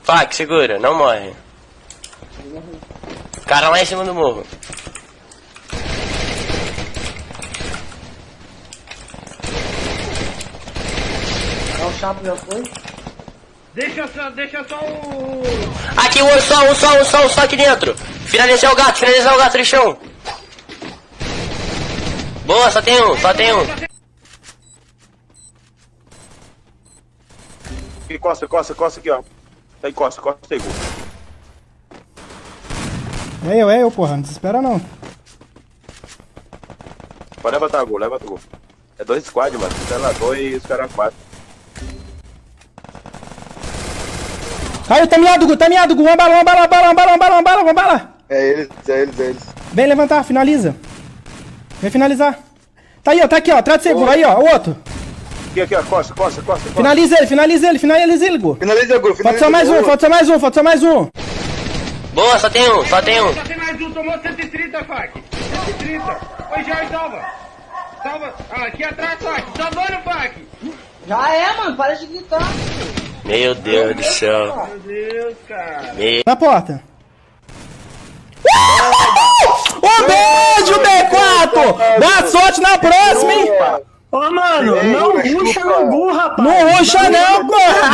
Fac, segura, não morre. Cara lá em cima do morro. O chapo já foi. Deixa só o... Aqui um só aqui dentro. Finalizar o gato lixão. Boa, só tem um. Costa aqui, ó. Tá aí, costa aí, gol. É eu, porra, não desespera não. Pode levantar gol. É 2 squad, mano. Você lá 2 e os caras 4. Caiu, tá miado, Gu. Uma bala. É eles. Vem levantar, finaliza. Vem finalizar. Tá aí, ó, tá aqui, ó, atrás de você, Gu. Aí, ó, o outro. Aqui, ó, costa. Finaliza ele, Gu. Finaliza, Gu. Falta só mais um. Boa, só tem um. Só tem mais um, tomou 130, Fac. 130. Oi, Jorge, salva. Aqui atrás, Fac. Salvando, Fac. Já é, mano, para de gritar. Meu Deus do céu. Meu Deus, cara. Na porta. Um beijo, B4! Boa sorte na próxima, hein? Ô, mano, não ruxa no Gu, rapaz. Não ruxa não, porra!